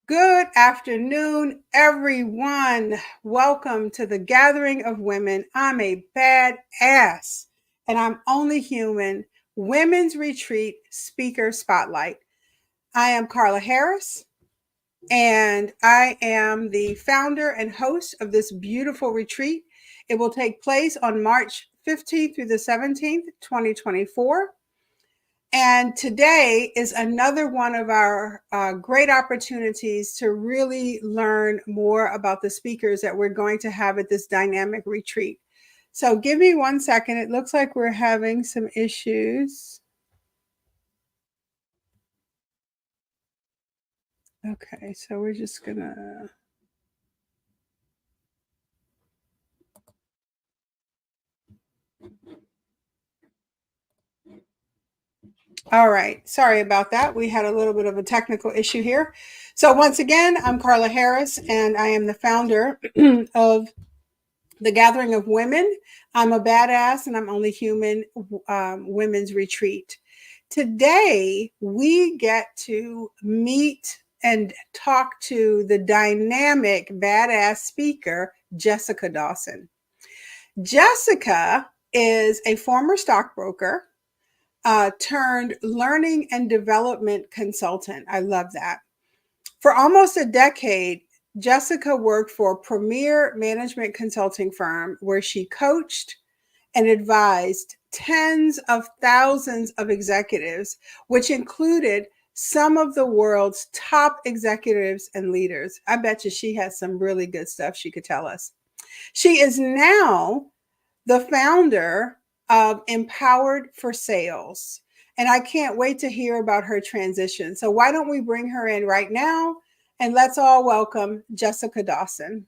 Good afternoon, everyone. Welcome to the Gathering of Women. I'm a badass and I'm only human. Women's Retreat Speaker Spotlight. I am Carla Harris and I am the founder and host of this beautiful retreat. It will take place on March 15th through the 17th, 2024. And today is another one of our great opportunities to really learn more about the speakers that we're going to have at this dynamic retreat. So give me 1 second. It looks like we're having some issues. Okay, so we're just gonna... All right, sorry about that. We had a little bit of a technical issue here. So once again, I'm Carla Harris, and I am the founder of the Gathering of Women. I'm a badass and I'm only human. Women's Retreat. Today, we get to meet and talk to the dynamic badass speaker, Jessica Dawson. Jessica is a former stockbroker turned learning and development consultant. I love that. For almost a decade, Jessica worked for a premier management consulting firm where she coached and advised tens of thousands of executives, which included some of the world's top executives and leaders. I bet you she has some really good stuff she could tell us. She is now the founder of Empowered for Sales. And I can't wait to hear about her transition. So why don't we bring her in right now and let's all welcome Jessica Dawson.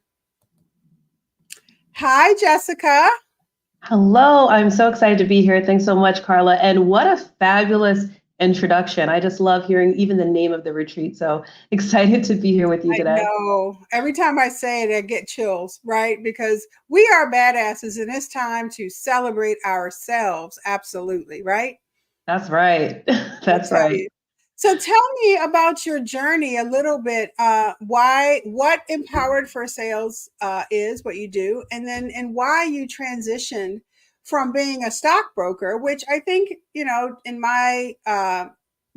Hi, Jessica. Hello, I'm so excited to be here. Thanks so much, Carla. And what a fabulous introduction. I just love hearing even the name of the retreat. So excited to be here with you today. I know. Every time I say it, I get chills, right? Because we are badasses and it's time to celebrate ourselves. Absolutely, right? That's right. That's right. So tell me about your journey a little bit. What Empowered for Sales is, what you do, and why you transitioned from being a stockbroker, which I think, in my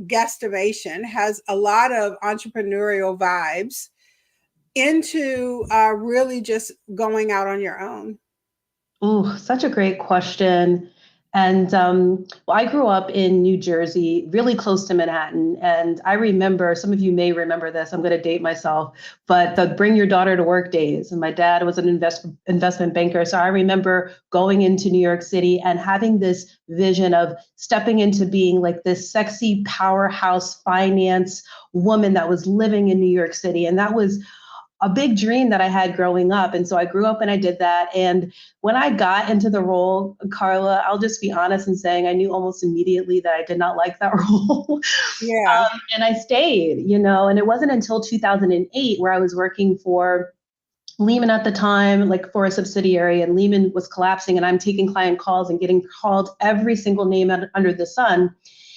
guesstimation has a lot of entrepreneurial vibes, into really just going out on your own. Oh, such a great question. And well, I grew up in New Jersey, really close to Manhattan. And I remember, some of you may remember this, I'm going to date myself, but the bring your daughter to work days. And my dad was an investment banker. So I remember going into New York City and having this vision of stepping into being like this sexy powerhouse finance woman that was living in New York City. And that was a big dream that I had growing up. And so I grew up and I did that. And when I got into the role, Carla, I'll just be honest in saying I knew almost immediately that I did not like that role. Yeah. And I stayed, and it wasn't until 2008 where I was working for Lehman at the time, like for a subsidiary, and Lehman was collapsing and I'm taking client calls and getting called every single name under the sun.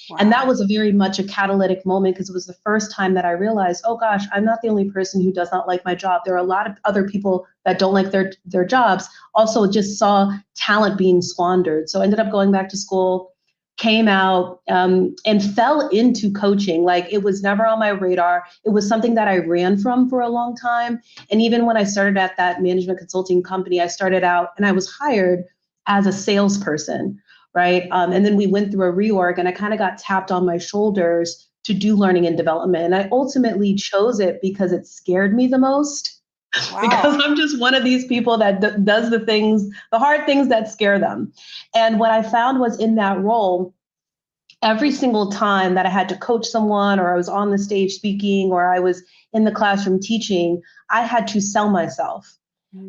Wow. And that was a very much a catalytic moment because it was the first time that I realized, oh gosh, I'm not the only person who does not like my job. There are a lot of other people that don't like their jobs. Also just saw talent being squandered. So I ended up going back to school, came out and fell into coaching. Like it was never on my radar. It was something that I ran from for a long time. And even when I started at that management consulting company, I started out and I was hired as a salesperson. Right. And then we went through a reorg and I kind of got tapped on my shoulders to do learning and development. And I ultimately chose it because it scared me the most. Wow. Because I'm just one of these people that does the hard things that scare them. And what I found was in that role, every single time that I had to coach someone or I was on the stage speaking or I was in the classroom teaching, I had to sell myself.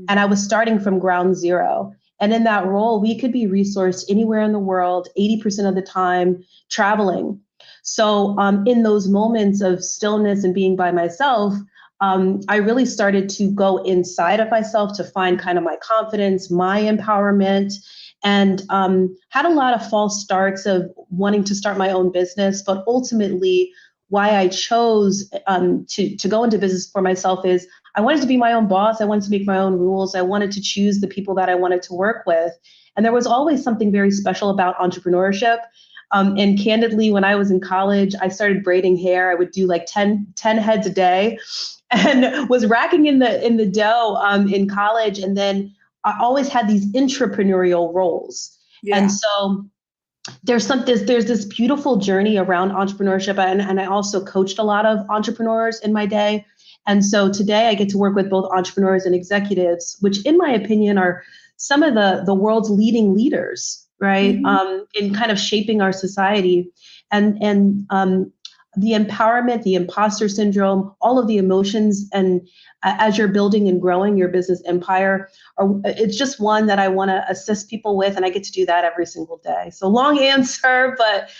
And I was starting from ground zero. And in that role, we could be resourced anywhere in the world, 80% of the time traveling. So in those moments of stillness and being by myself, I really started to go inside of myself to find kind of my confidence, my empowerment, and had a lot of false starts of wanting to start my own business, but ultimately why I chose to go into business for myself is I wanted to be my own boss. I wanted to make my own rules. I wanted to choose the people that I wanted to work with. And there was always something very special about entrepreneurship. And candidly, when I was in college, I started braiding hair. I would do like 10 heads a day and was racking in the dough in college. And then I always had these entrepreneurial roles. Yeah. And so there's this beautiful journey around entrepreneurship. And I also coached a lot of entrepreneurs in my day. And so today I get to work with both entrepreneurs and executives, which in my opinion are some of the world's leading leaders, right? In kind of shaping our society. And the empowerment, the imposter syndrome, all of the emotions, and as you're building and growing your business empire, it's just one that I want to assist people with, and I get to do that every single day. So long answer, but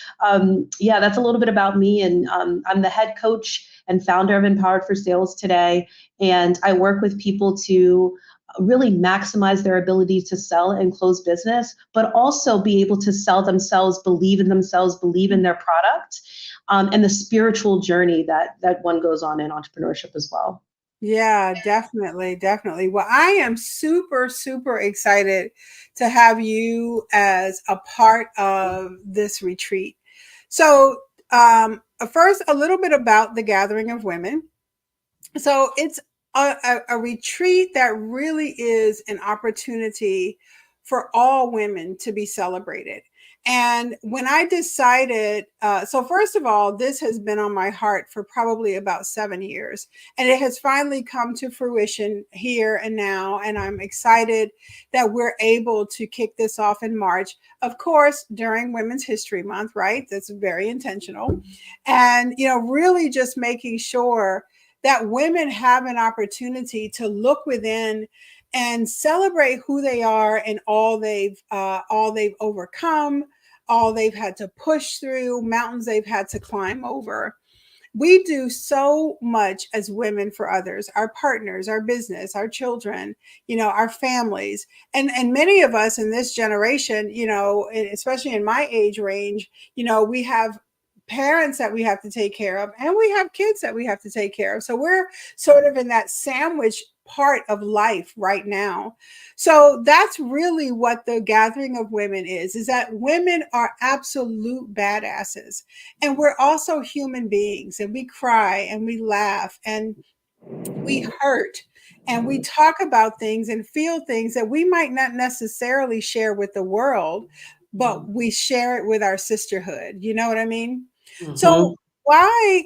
yeah, that's a little bit about me. And I'm the head coach and founder of Empowered for Sales today, and I work with people to really maximize their ability to sell and close business, but also be able to sell themselves, believe in themselves, believe in their product, and the spiritual journey that one goes on in entrepreneurship as well. Yeah, definitely, definitely. Well, I am super, super excited to have you as a part of this retreat. So, first, a little bit about the Gathering of Women. So, it's a retreat that really is an opportunity for all women to be celebrated. And when I decided, so first of all, this has been on my heart for probably about 7 years, and it has finally come to fruition here and now. And I'm excited that we're able to kick this off in March, of course, during Women's History Month, right? That's very intentional. And, really just making sure that women have an opportunity to look within and celebrate who they are and all they've overcome, all they've had to push through, mountains they've had to climb over. We do so much as women for others, our partners, our business, our children, our families. And many of us in this generation, especially in my age range, we have parents that we have to take care of, and we have kids that we have to take care of. So we're sort of in that sandwich part of life right now. So that's really what the Gathering of Women is that women are absolute badasses. And we're also human beings, and we cry and we laugh and we hurt and we talk about things and feel things that we might not necessarily share with the world, but we share it with our sisterhood. You know what I mean? So why?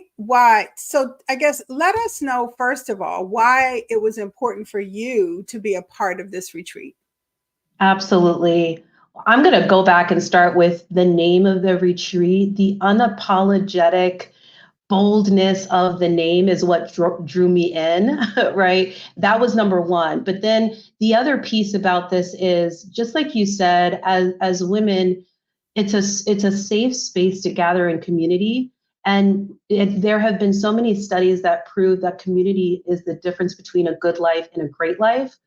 So I guess let us know, first of all, why it was important for you to be a part of this retreat. Absolutely. I'm going to go back and start with the name of the retreat. The unapologetic boldness of the name is what drew me in, right? That was number one. But then the other piece about this is, just like you said, as women, it's a safe space to gather in community. And there have been so many studies that prove that community is the difference between a good life and a great life.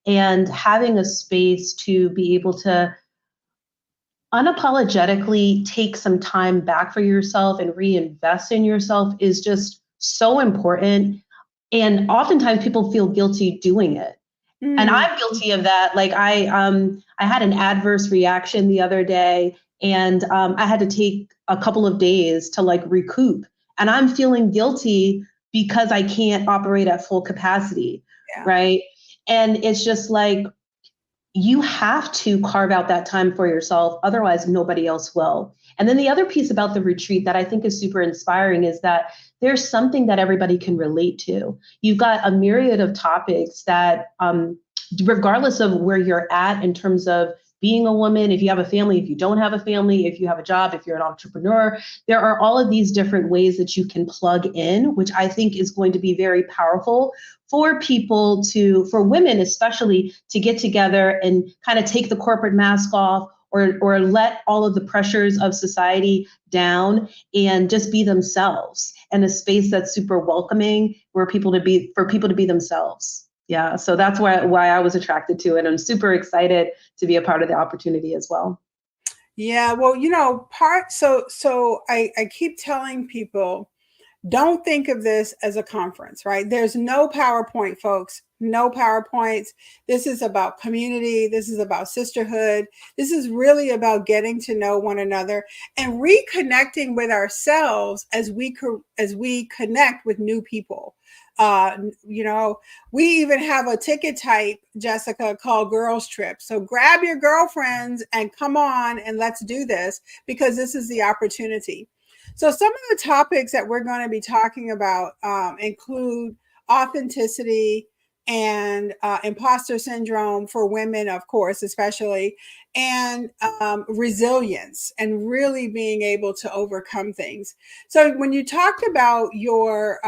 And having a space to be able to unapologetically take some time back for yourself and reinvest in yourself is just so important. And oftentimes people feel guilty doing it. And I'm guilty of that. Like I had an adverse reaction the other day, and I had to take a couple of days to like recoup. And I'm feeling guilty because I can't operate at full capacity, right? And it's just like, you have to carve out that time for yourself. Otherwise, nobody else will. And then the other piece about the retreat that I think is super inspiring is that there's something that everybody can relate to. You've got a myriad of topics that, regardless of where you're at in terms of being a woman, if you have a family, if you don't have a family, if you have a job, if you're an entrepreneur, there are all of these different ways that you can plug in, which I think is going to be very powerful for people for women especially, to get together and kind of take the corporate mask off, or let all of the pressures of society down and just be themselves, in a space that's super welcoming for people to be themselves. Yeah, so that's why I was attracted to it. I'm super excited to be a part of the opportunity as well. Yeah, well, so I keep telling people don't think of this as a conference, right? There's no PowerPoint, folks, no PowerPoints. This is about community. This is about sisterhood. This is really about getting to know one another and reconnecting with ourselves as we connect with new people. You know, we even have a ticket type, Jessica, called Girls Trip. So grab your girlfriends and come on and let's do this, because this is the opportunity. So some of the topics that we're going to be talking about include authenticity and imposter syndrome for women, of course, especially, and resilience and really being able to overcome things. So when you talked about your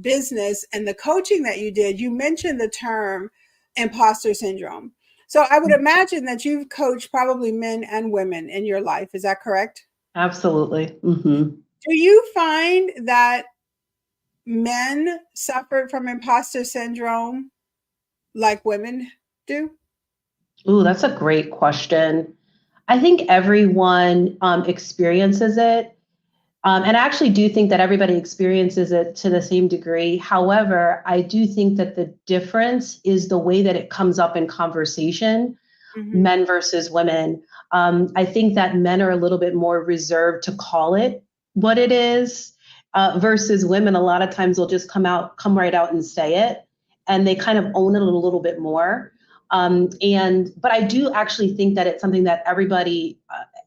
business and the coaching that you did, you mentioned the term imposter syndrome. So I would imagine that you've coached probably men and women in your life. Is that correct? Absolutely. Mm-hmm. Do you find that men suffered from imposter syndrome like women do? Ooh, that's a great question. I think everyone experiences it. And I actually do think that everybody experiences it to the same degree. However, I do think that the difference is the way that it comes up in conversation, Mm-hmm. men versus women. I think that men are a little bit more reserved to call it what it is, versus women. A lot of times will just come right out and say it, and they kind of own it a little bit more. But I do actually think that it's something that everybody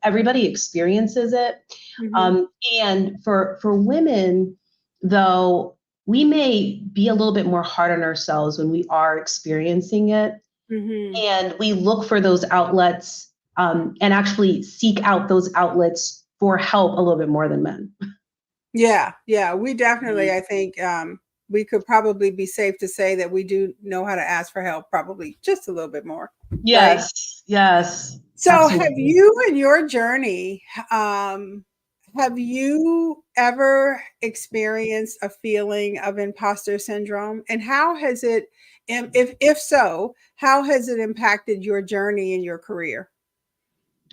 experiences it. Mm-hmm. And for women, though, we may be a little bit more hard on ourselves when we are experiencing it, Mm-hmm. and we look for those outlets, and actually seek out those outlets for help a little bit more than men. Yeah, yeah, we definitely, I think we could probably be safe to say that we do know how to ask for help, probably just a little bit more, right? Yes, yes, So, have absolutely. you in your journey, um, have you ever experienced a feeling of imposter syndrome? And how has it, if so, how has it impacted your journey in your career?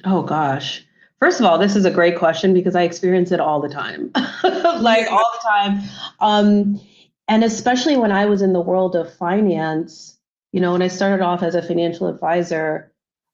Oh gosh. First of all, this is a great question because I experience it all the time. Yeah. Like all the time. Um, and especially when I was in the world of finance, when I started off as a financial advisor,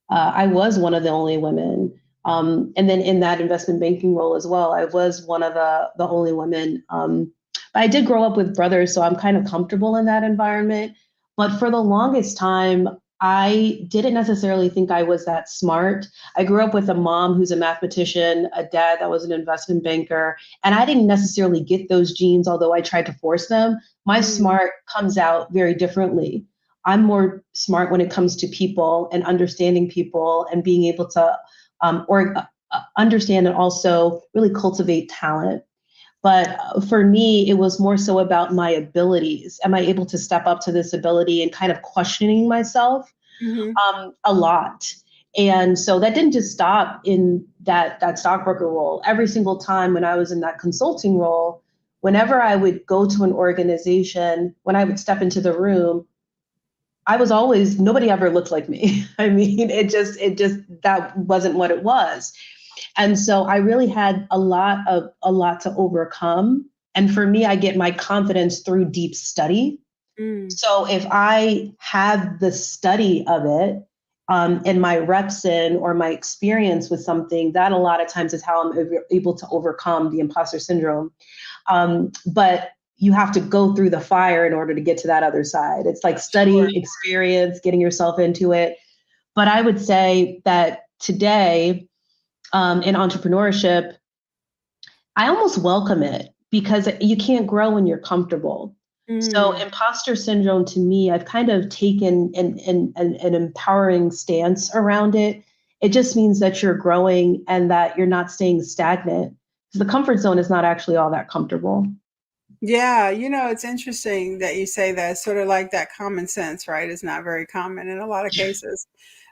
I was one of the only women. And then in that investment banking role as well, I was one of the only women. But I did grow up with brothers, so I'm kind of comfortable in that environment. But for the longest time, I didn't necessarily think I was that smart. I grew up with a mom who's a mathematician, a dad that was an investment banker, and I didn't necessarily get those genes, although I tried to force them. My Mm, smart comes out very differently. I'm more smart when it comes to people and understanding people and being able to understand and also really cultivate talent. But for me, it was more so about my abilities. Am I able to step up to this ability, and kind of questioning myself mhm, a lot. And so that didn't just stop in that stockbroker role. Every single time when I was in that consulting role, whenever I would go to an organization, when I would step into the room, I was always, nobody ever looked like me. I mean, it just that wasn't what it was. And so I really had a lot to overcome. And for me, I get my confidence through deep study. mm. So if I have the study of it, and my reps in, or my experience with something, that a lot of times is how I'm able to overcome the imposter syndrome. But you have to go through the fire in order to get to that other side. It's like Sure. study, experience, getting yourself into it. But I would say that today, in entrepreneurship, I almost welcome it, because you can't grow when you're comfortable. So Mm. imposter syndrome, to me, I've kind of taken an empowering stance around it. It just means that you're growing and that you're not staying stagnant. The comfort zone is not actually all that comfortable. Yeah, it's interesting that you say that. Sort of like that common sense, right? Is not very common in a lot of cases.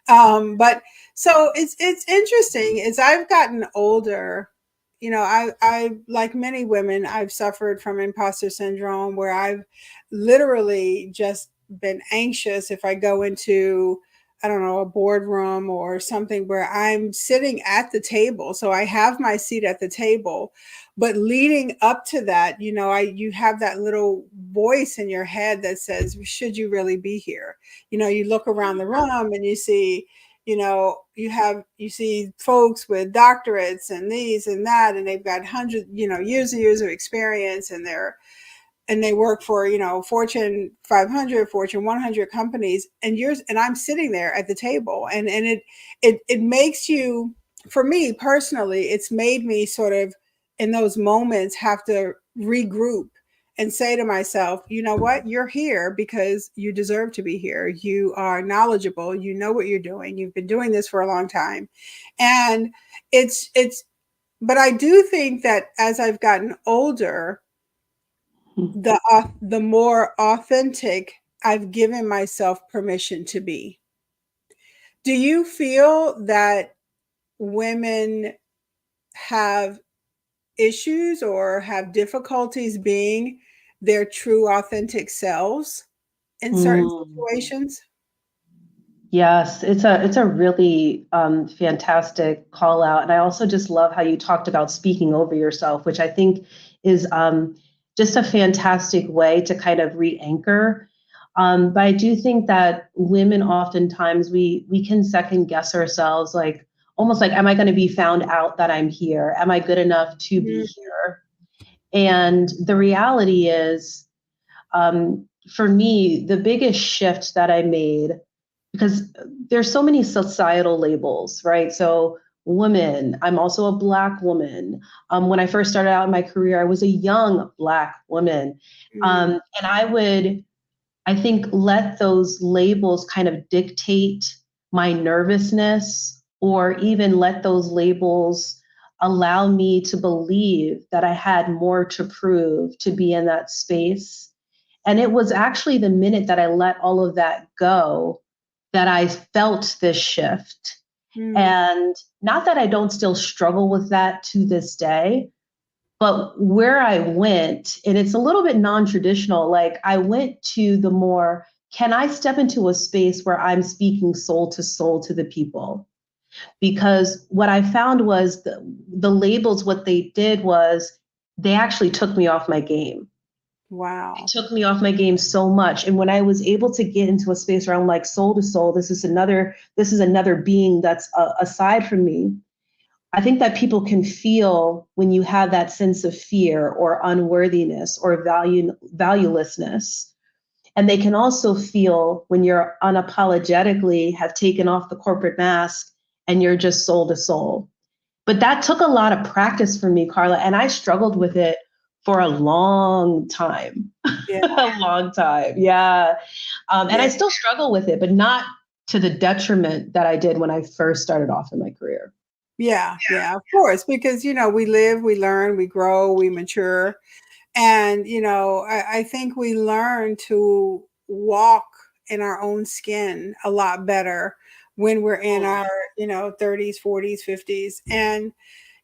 But so it's interesting as I've gotten older. I like many women, I've suffered from imposter syndrome where I've literally just been anxious if I go into I don't know, a boardroom or something where I'm sitting at the table. So I have my seat at the table, but leading up to that, you have that little voice in your head that says, should you really be here? You look around the room and you see, you see folks with doctorates and these and that, and they've got hundreds, years and years of experience, and they work for Fortune 500, Fortune 100 companies, and I'm sitting there at the table, and it makes you, for me personally, it's made me sort of in those moments have to regroup and say to myself, you know what, you're here because you deserve to be here. You are knowledgeable, you know what you're doing, you've been doing this for a long time. And it's but I do think that as I've gotten older, the more authentic I've given myself permission to be. Do you feel that women have issues or have difficulties being their true authentic selves in certain Mm. situations? Yes, it's a really fantastic call out, and I also just love how you talked about speaking over yourself, which I think is just a fantastic way to kind of re-anchor. But I do think that women oftentimes we can second guess ourselves, like almost like, am I going to be found out that I'm here? Am I good enough to be Mhm. here? And the reality is, for me, the biggest shift that I made, because there's so many societal labels, right? So woman, I'm also a Black woman. When I first started out in my career, I was a young Black woman. Mm, And I would, I think, let those labels kind of dictate my nervousness, or even let those labels allow me to believe that I had more to prove to be in that space. And it was actually the minute that I let all of that go that I felt this shift. mm, And not that I don't still struggle with that to this day, but where I went, and it's a little bit non-traditional, like I went to the more, can I step into a space where I'm speaking soul to the people? Because what I found was the labels, what they did was they actually took me off my game. It wow. took me off my game so much. And when I was able to get into a space where I'm like soul to soul, this is another being that's aside from me. I think that people can feel when you have that sense of fear or unworthiness or valuelessness. And they can also feel when you're unapologetically have taken off the corporate mask and you're just soul to soul. But that took a lot of practice for me, Carla, and I struggled with it for a long time. Yeah, A long time. Yeah. And yeah. I still struggle with it, but not to the detriment that I did when I first started off in my career. Yeah, yeah, of course, because we live, we learn, we grow, we mature. And, I think we learn to walk in our own skin a lot better when we're in our, 30s, 40s, 50s. And,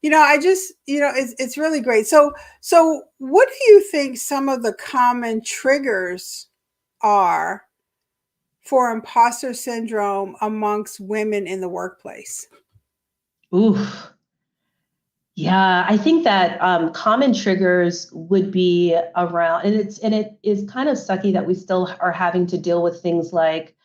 I just, it's really great. So what do you think some of the common triggers are for imposter syndrome amongst women in the workplace? Oof. Yeah, I think that common triggers would be around, and it is kind of sucky that we still are having to deal with things like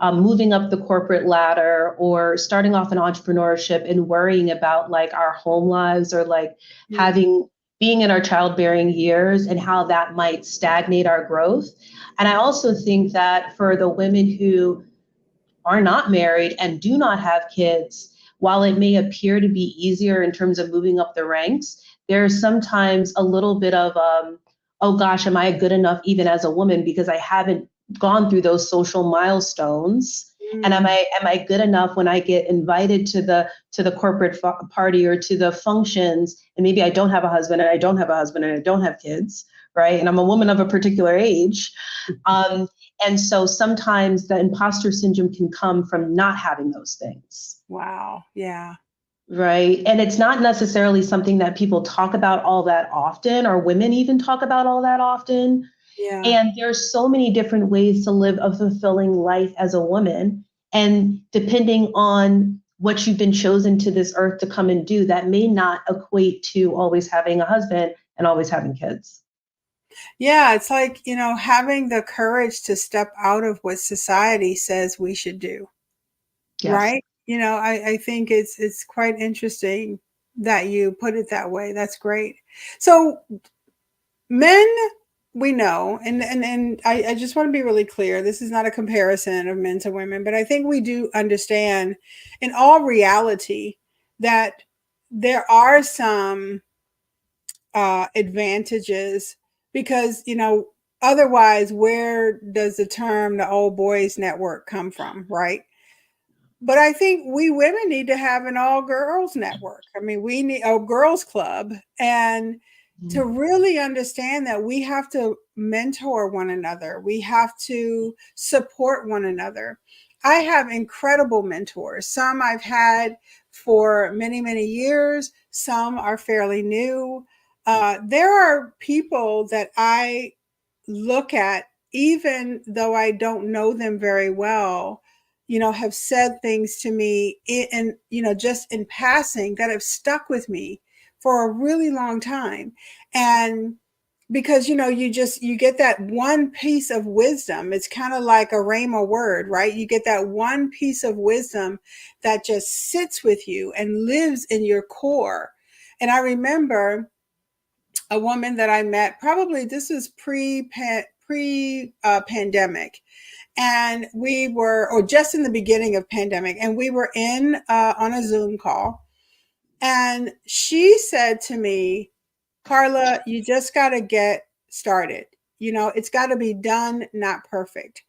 moving up the corporate ladder or starting off in entrepreneurship and worrying about like our home lives, or like Mm, having being in our childbearing years and how that might stagnate our growth. And I also think that for the women who are not married and do not have kids, while it may appear to be easier in terms of moving up the ranks, there's sometimes a little bit of, oh gosh, am I good enough even as a woman because I haven't gone through those social milestones? And am mm, I good enough when I get invited to the corporate party or to the functions, and maybe I don't have a husband and I don't have a husband and I don't have kids, right? And I'm a woman of a particular age. Um, and so sometimes the imposter syndrome can come from not having those things, wow. Yeah. right? And it's not necessarily something that people talk about all that often, or women even talk about all that often. Yeah. And there's so many different ways to live a fulfilling life as a woman. And depending on what you've been chosen to this earth to come and do, that may not equate to always having a husband and always having kids. Yeah, it's like, having the courage to step out of what society says we should do, Yes. right? I think it's quite interesting that you put it that way. That's great. So men, we know, and I just want to be really clear. This is not a comparison of men to women, but I think we do understand in all reality that there are some advantages because, otherwise, where does the term the old boys network come from, right? But I think we women need to have an all girls network. I mean, we need a girls club, and to really understand that we have to mentor one another, we have to support one another. I have incredible mentors. Some I've had for many, many years, some are fairly new. There are people that I look at, even though I don't know them very well, have said things to me just in passing that have stuck with me for a really long time. And because, you get that one piece of wisdom. It's kind of like a rhema word, right? You get that one piece of wisdom that just sits with you and lives in your core. And I remember a woman that I met, probably this was pandemic, and we were, or just in the beginning of pandemic, and we were in on a Zoom call, and she said to me, Carla, you just got to get started. It's got to be done, not perfect.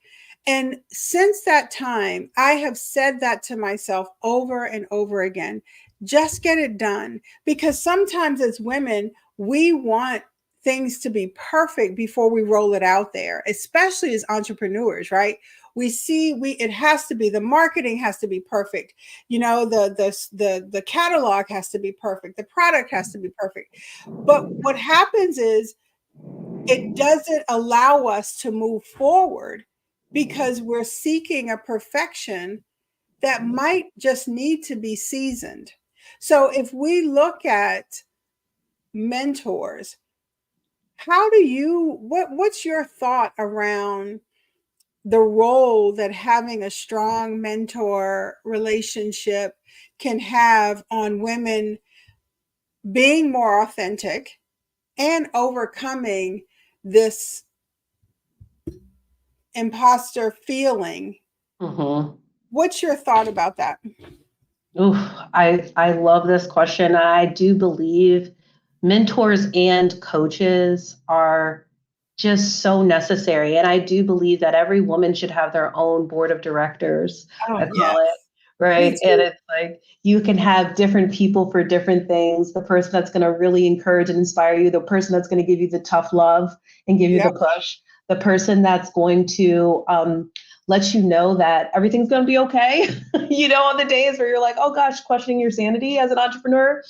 And since that time, I have said that to myself over and over again. Just get it done. Because sometimes as women, we want things to be perfect before we roll it out there, especially as entrepreneurs, right? It has to be, the marketing has to be perfect. The catalog has to be perfect. The product has to be perfect. But what happens is it doesn't allow us to move forward because we're seeking a perfection that might just need to be seasoned. So if we look at mentors, what's your thought around the role that having a strong mentor relationship can have on women being more authentic and overcoming this imposter feeling? Mm-hmm. What's your thought about that? Ooh, I love this question. I do believe mentors and coaches are just so necessary. And I do believe that every woman should have their own board of directors, I Oh, call yes. it, Me right? And too. it's like you can have different people for different things. The person that's going to really encourage and inspire you, the person that's going to give you the tough love and give you the Yep. push, the person that's going to let you know that everything's going to be okay, on the days where you're like, oh gosh, questioning your sanity as an entrepreneur.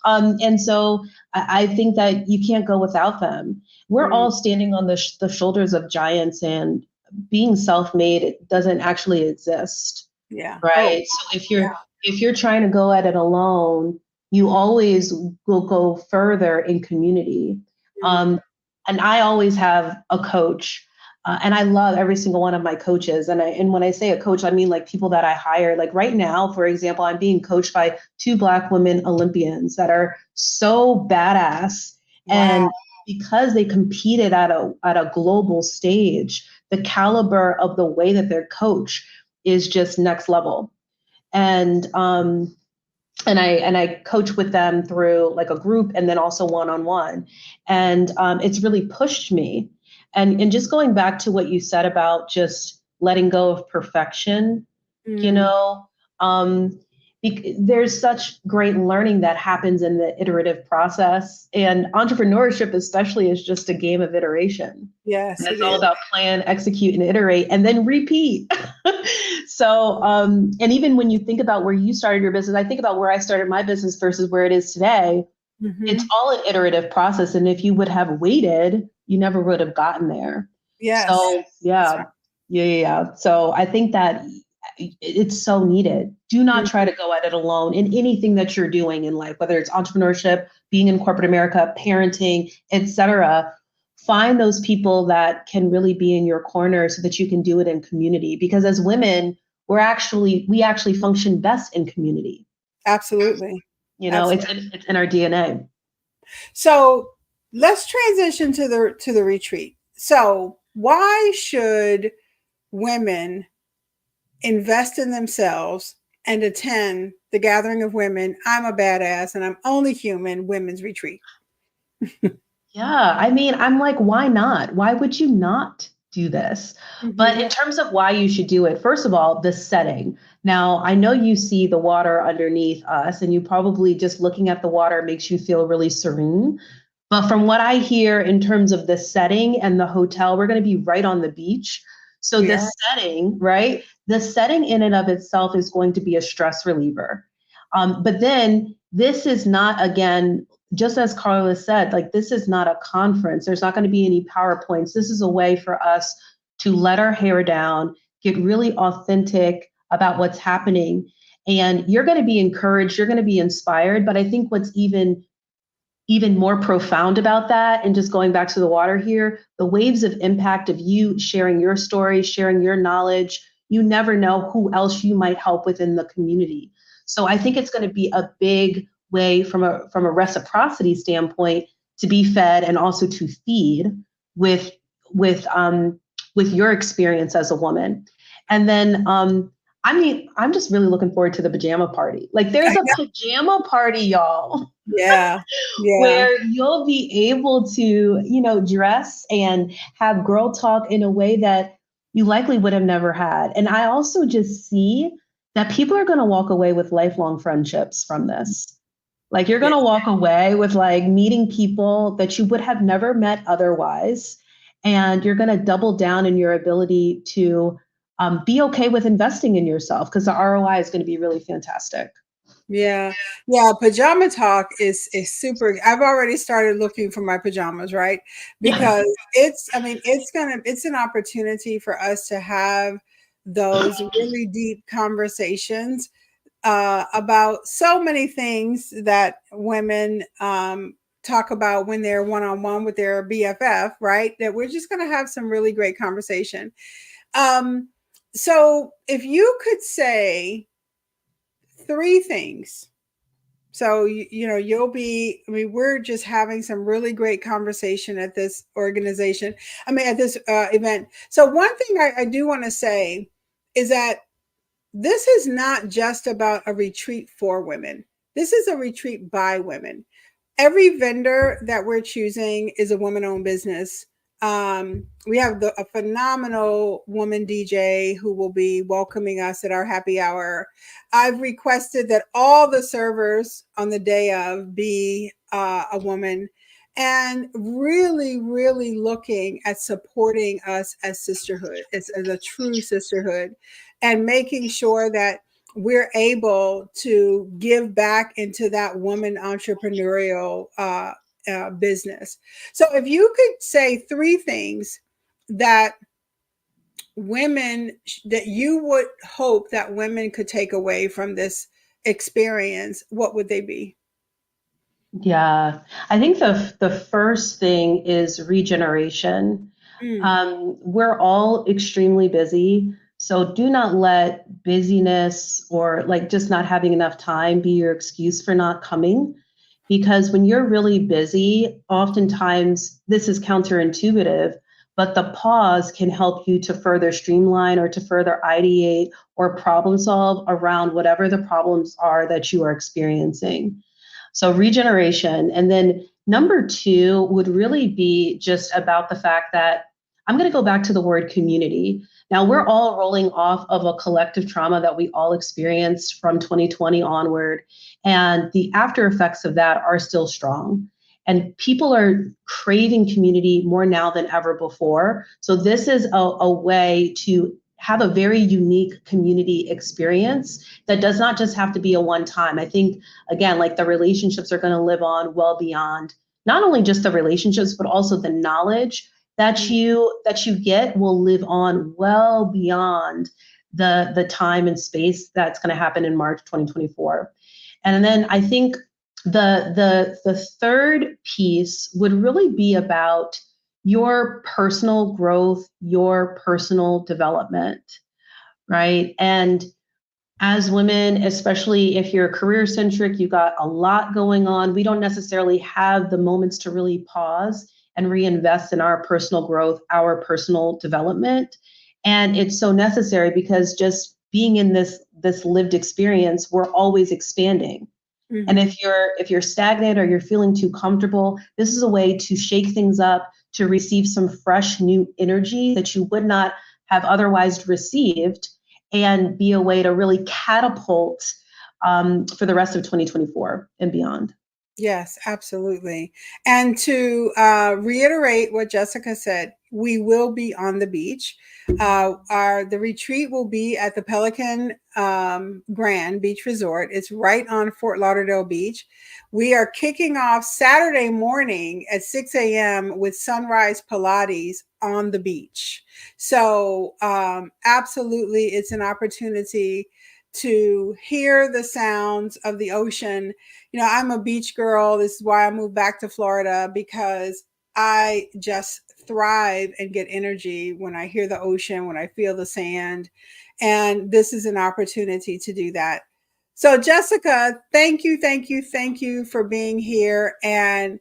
And so I think that you can't go without them. We're Mm, all standing on the shoulders of giants, and being self-made, it doesn't actually exist, yeah. Oh, right? So yeah. if you're trying to go at it alone, you always will go further in community. Mm, And I always have a coach. And I love every single one of my coaches. And when I say a coach, I mean like people that I hire. Like right now, for example, I'm being coached by two Black women Olympians that are so badass. wow. And because they competed at a global stage, the caliber of the way that they're coached is just next level. And I coach with them through like a group and then also one-on-one. And it's really pushed me. And just going back to what you said about just letting go of perfection, you Mm, know, um, there's such great learning that happens in the iterative process. And entrepreneurship, especially, is just a game of iteration. And yes, it it's all is. about plan, execute, and iterate, and then repeat. So, and even when you think about where you started your business, I think about where I started my business versus where it is today. It's Hmm. all an iterative process. And if you would have waited, you never would have gotten there. Yes. So, That's right. yeah. So I think that it's so needed. Do not try Mhm. to go at it alone in anything that you're doing in life, whether it's entrepreneurship, being in corporate America, parenting, etc. Find those people that can really be in your corner so that you can do it in community. Because as women, we actually function best in community. Absolutely. It's Absolutely. it's in our DNA. So let's transition to the retreat. So why should women invest in themselves and attend the Gathering of Women, I'm a Badass and I'm Only Human women's retreat? Yeah, I mean, I'm like, why not? Why would you not do this? But Mhm. in terms of why you should do it, first of all, the setting. Now, I know you see the water underneath us, and you probably just looking at the water makes you feel really serene. But from what I hear in terms of the setting and the hotel, we're going to be right on the beach. So We the are. setting, right? The setting in and of itself is going to be a stress reliever. But then this is not, again, just as Carla said, like this is not a conference. There's not going to be any PowerPoints. This is a way for us to let our hair down, get really authentic about what's happening. And you're going to be encouraged, you're going to be inspired. But I think what's even more profound about that, and just going back to the water here, the waves of impact of you sharing your story, sharing your knowledge, you never know who else you might help within the community. So I think it's going to be a big way from a reciprocity standpoint to be fed and also to feed with with um with your experience as a woman. And then I mean, I'm just really looking forward to the pajama party. Like there's a pajama party, y'all, Yeah. Yeah. where you'll be able to, dress and have girl talk in a way that you likely would have never had. And I also just see that people are going to walk away with lifelong friendships from this. Like you're going Yeah. to walk away with like meeting people that you would have never met otherwise. And you're going to double down in your ability to be okay with investing in yourself because the ROI is going to be really fantastic. Yeah. Yeah. Pajama talk is super. I've already started looking for my pajamas, right? Yeah. Because I mean, it's an opportunity for us to have those really deep conversations about so many things that women talk about when they're one on one with their BFF, right? That we're just going to have some really great conversation. Um, so, if you could say three things, so you'll be. I mean, we're just having some really great conversation at this organization. I mean, at this event. So, one thing I do want to say is that this is not just about a retreat for women. This is a retreat by women. Every vendor that we're choosing is a woman-owned business. We have a phenomenal woman DJ who will be welcoming us at our happy hour. I've requested that all the servers on the day of be a woman, and really, really looking at supporting us as sisterhood, as a true sisterhood, and making sure that we're able to give back into that woman entrepreneurial business. So, if you could say three things that that you would hope that women could take away from this experience, what would they be? Yeah, I think the first thing is regeneration. Mm, We're all extremely busy, so do not let busyness or like just not having enough time be your excuse for not coming. Because when you're really busy, oftentimes this is counterintuitive, but the pause can help you to further streamline or to further ideate or problem solve around whatever the problems are that you are experiencing. So regeneration. And then number two would really be just about the fact that I'm going to go back to the word community. Now we're all rolling off of a collective trauma that we all experienced from 2020 onward. And the after effects of that are still strong. And people are craving community more now than ever before. So this is a way to have a very unique community experience that does not just have to be a one time. I think again, like the relationships are going to live on well beyond not only just the relationships, but also the knowledge that mm, you get will live on well beyond the time and space that's going to happen in March 2024. And then I think the third piece would really be about your personal growth, your personal development, right? And as women, especially if you're career centric, you got a lot going on. We don't necessarily have the moments to really pause and reinvest in our personal growth, our personal development. And it's so necessary because just being in this lived experience, we're always expanding. Mm-hmm. And if you're stagnant or you're feeling too comfortable, this is a way to shake things up, to receive some fresh new energy that you would not have otherwise received, and be a way to really catapult for the rest of 2024 and beyond. Yes, absolutely. And to reiterate what Jessica said, we will be on the beach. The retreat will be at the Pelican Grand Beach Resort. It's right on Fort Lauderdale Beach. We are kicking off Saturday morning at 6 a.m. with Sunrise Pilates on the beach. So absolutely, it's an opportunity to hear the sounds of the ocean. You know, I'm a beach girl. This is why I moved back to Florida, because I just thrive and get energy when I hear the ocean, when I feel the sand. And this is an opportunity to do that. So Jessica, thank you for being here. And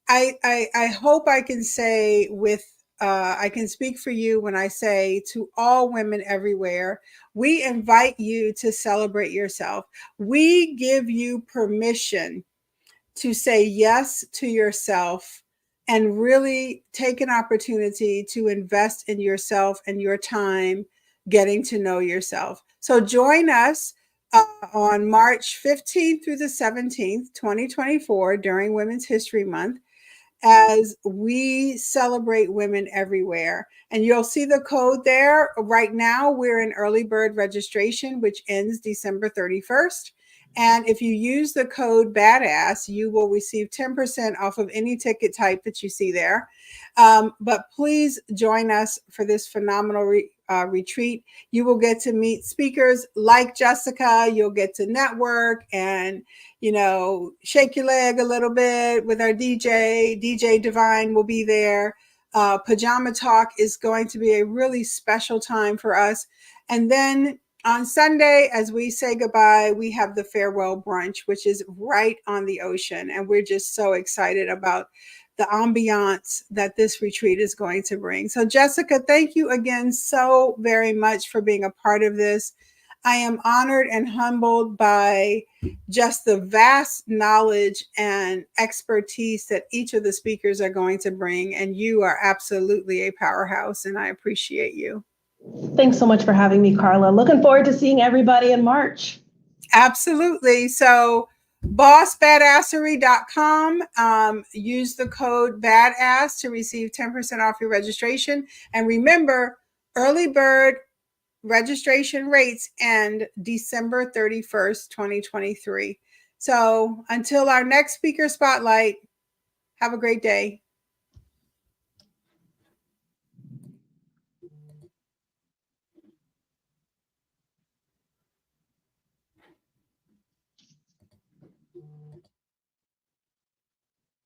I hope I can say I can speak for you when I say to all women everywhere, we invite you to celebrate yourself. We give you permission to say yes to yourself and really take an opportunity to invest in yourself and your time getting to know yourself. So join us on March 15th through the 17th, 2024, during Women's History Month, as we celebrate women everywhere. And you'll see the code there. Right now, we're in early bird registration, which ends December 31st. And if you use the code BADASS, you will receive 10% off of any ticket type that you see there. But please join us for this phenomenal retreat. You will get to meet speakers like Jessica. You'll get to network and, shake your leg a little bit with our DJ. DJ Divine will be there. Pajama Talk is going to be a really special time for us. And then on Sunday, as we say goodbye, we have the farewell brunch, which is right on the ocean. And we're just so excited about the ambiance that this retreat is going to bring. So Jessica, thank you again so very much for being a part of this. I am honored and humbled by just the vast knowledge and expertise that each of the speakers are going to bring. And you are absolutely a powerhouse, and I appreciate you. Thanks so much for having me, Carla. Looking forward to seeing everybody in March. Absolutely. So bossbadassery.com. Use the code BADASS to receive 10% off your registration. And remember, early bird registration rates end December 31st, 2023. So until our next speaker spotlight, have a great day.